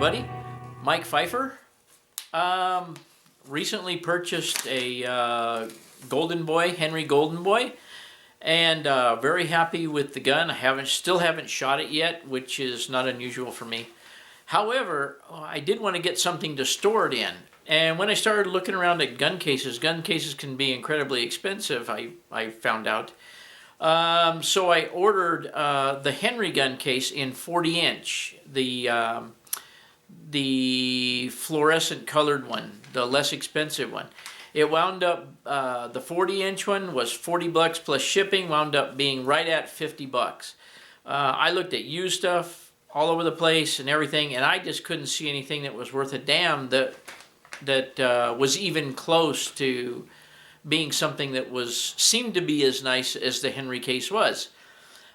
everybody. Mike Pfeiffer. Recently purchased a Golden Boy, Henry Golden Boy, and very happy with the gun. I still haven't shot it yet, which is not unusual for me. However, I did want to get something to store it in. And when I started looking around at gun cases can be incredibly expensive, I found out. So I ordered the Henry gun case in 40-inch, the fluorescent colored one, the less expensive one. It wound up, the 40-inch one was $40 plus shipping, wound up being right at $50. I looked at used stuff all over the place and everything, and I just couldn't see anything that was worth a damn that was even close to being something that seemed to be as nice as the Henry case was.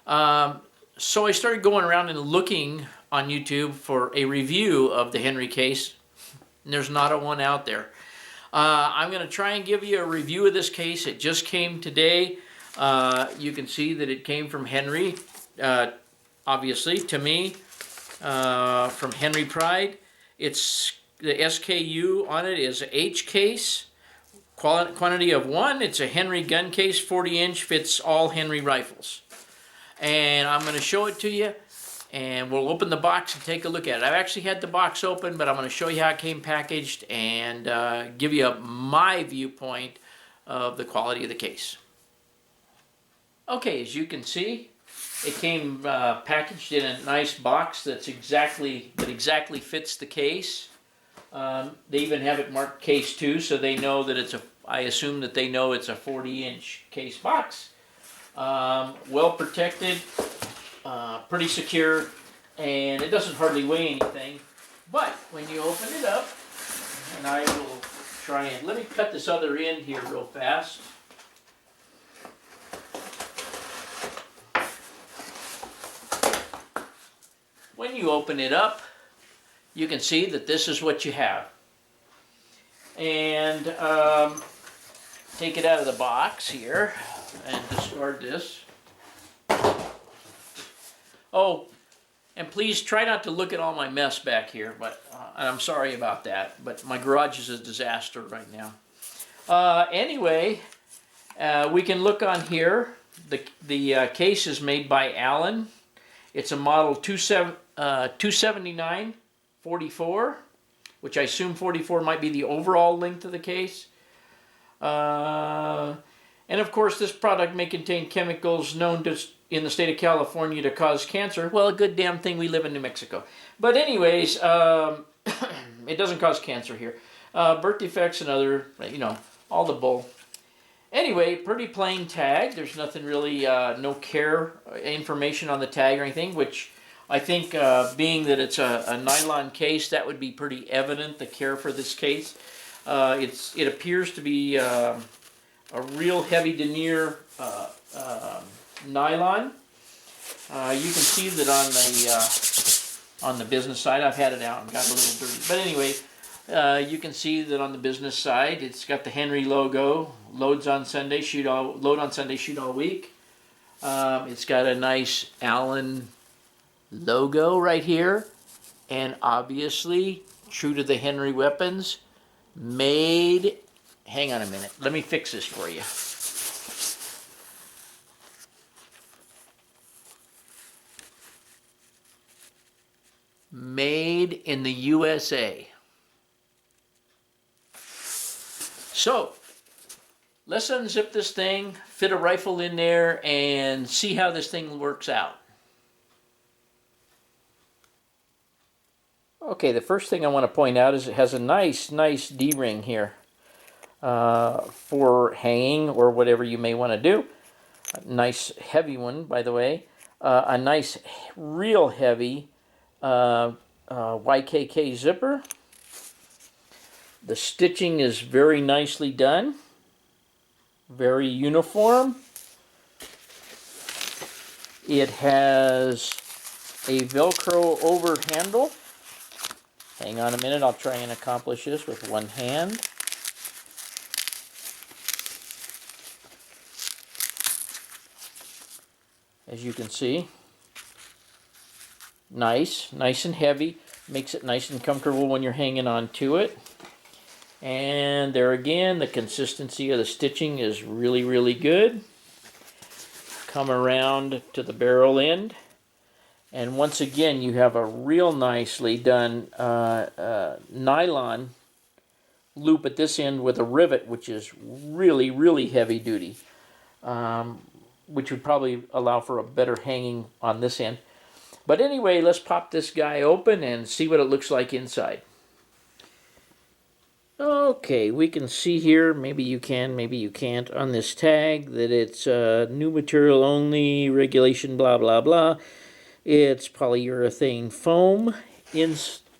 So I started going around and looking on YouTube for a review of the Henry case, and there's not a one out there. I'm going to try and give you a review of this case. It just came today. You can see that it came from Henry, obviously, to me, from Henry Pride. It's the SKU on it is H case. Quantity of 1. It's a Henry gun case, 40-inch, fits all Henry rifles. And I'm going to show it to you, and we'll open the box and take a look at it. I've actually had the box open, but I'm going to show you how it came packaged and give you my viewpoint of the quality of the case. Okay, as you can see, it came packaged in a nice box that exactly fits the case. They even have it marked case 2, so they know that I assume that they know it's a 40-inch case box. Well protected, pretty secure, and it doesn't hardly weigh anything. But when you open it up, and I will try and, let me cut this other end here real fast. When you open it up, you can see that this is what you have. And take it out of the box here and discard this. Oh, and please try not to look at all my mess back here, but I'm sorry about that, but my garage is a disaster right now. Anyway, we can look on here. The case is made by Allen. It's a model 279 44, which I assume 44 might be the overall length of the case. And of course, this product may contain chemicals known in the state of California to cause cancer. Well, a good damn thing we live in New Mexico. But anyways, it doesn't cause cancer here. Birth defects and other, all the bull. Anyway, pretty plain tag. There's nothing really, no care information on the tag or anything, which I think being that it's a nylon case, that would be pretty evident, the care for this case. It appears to be a real heavy denier nylon. You can see that on the business side, I've had it out and got a little dirty. But anyway, you can see that on the business side, it's got the Henry logo, load on Sunday, shoot all week. It's got a nice Allen logo right here, and obviously true to the Henry weapons, made, hang on a minute, let me fix this for you. Made in the USA. So let's unzip this thing, fit a rifle in there, and see how this thing works out. Okay, the first thing I want to point out is it has a nice D-ring here for hanging or whatever you may want to do. A nice heavy one, by the way. A nice, real heavy YKK zipper. The stitching is very nicely done. Very uniform. It has a Velcro over handle. Hang on a minute, I'll try and accomplish this with one hand. As you can see, nice and heavy. Makes it nice and comfortable when you're hanging on to it. And there again, the consistency of the stitching is really, really good. Come around to the barrel end. And once again, you have a real nicely done nylon loop at this end with a rivet, which is really, really heavy duty, which would probably allow for a better hanging on this end. But anyway, let's pop this guy open and see what it looks like inside. Okay, we can see here, maybe you can, maybe you can't, on this tag that it's new material only, regulation, blah, blah, blah. It's polyurethane foam in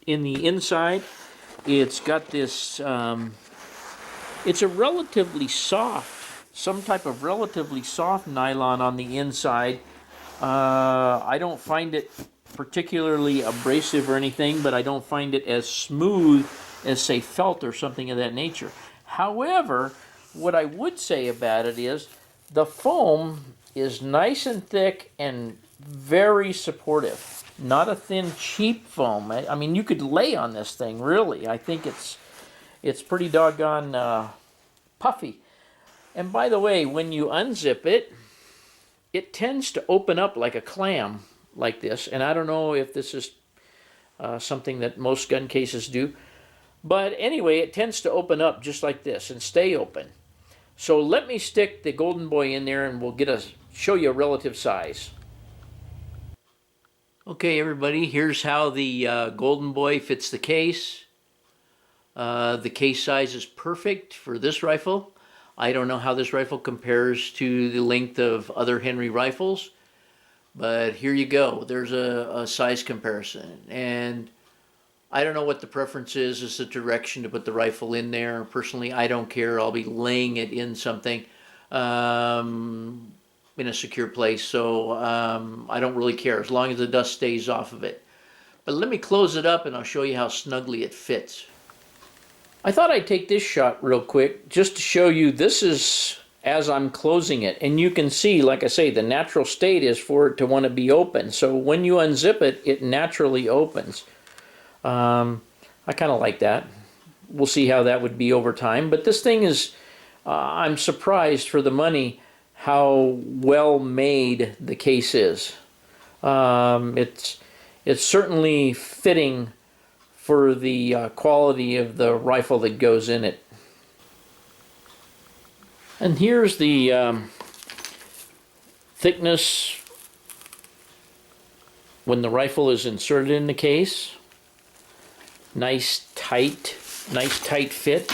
the inside. It's got this, it's a relatively soft, some type of relatively soft nylon on the inside. I don't find it particularly abrasive or anything, but I don't find it as smooth as, say, felt or something of that nature. However, what I would say about it is the foam is nice and thick and very supportive. Not a thin, cheap foam. I mean, you could lay on this thing, really. I think it's pretty doggone puffy. And by the way, when you unzip it, it tends to open up like a clam, like this. And I don't know if this is something that most gun cases do. But anyway, it tends to open up just like this and stay open. So let me stick the Golden Boy in there and we'll show you a relative size. Okay, everybody, here's how the Golden Boy fits the case. The case size is perfect for this rifle. I don't know how this rifle compares to the length of other Henry rifles, but here you go. There's a size comparison. And I don't know what the preference is as the direction to put the rifle in there. Personally, I don't care. I'll be laying it in something in a secure place, so I don't really care as long as the dust stays off of it. But let me close it up and I'll show you how snugly it fits. I thought I'd take this shot real quick just to show you this is as I'm closing it. And you can see, like I say, the natural state is for it to want to be open. So when you unzip it, it naturally opens. I kind of like that. We'll see how that would be over time. But this thing is, I'm surprised for the money how well made the case is. It's certainly fitting for the quality of the rifle that goes in it. And here's the thickness when the rifle is inserted in the case. Nice tight fit.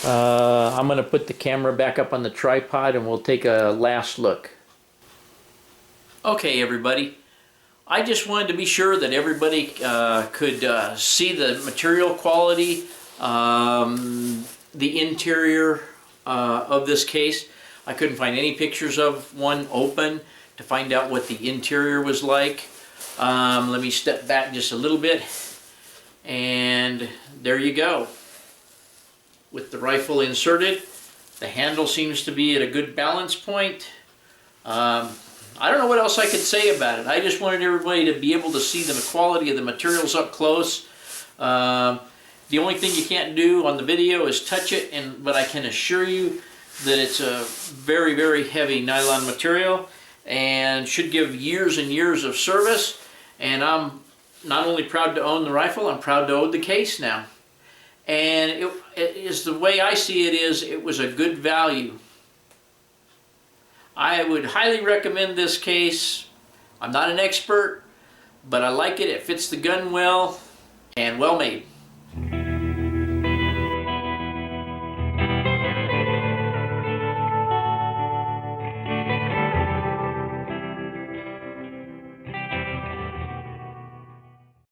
I'm going to put the camera back up on the tripod and we'll take a last look. Okay, everybody. I just wanted to be sure that everybody could see the material quality, the interior of this case. I couldn't find any pictures of one open to find out what the interior was like. Let me step back just a little bit. And there you go. With the rifle inserted, the handle seems to be at a good balance point. I don't know what else I could say about it. I just wanted everybody to be able to see the quality of the materials up close. The only thing you can't do on the video is touch it, but I can assure you that it's a very, very heavy nylon material and should give years and years of service. And I'm not only proud to own the rifle, I'm proud to own the case now. And it is, the way I see it is, it was a good value. I would highly recommend this case. I'm not an expert, but I like it. It fits the gun well and well made.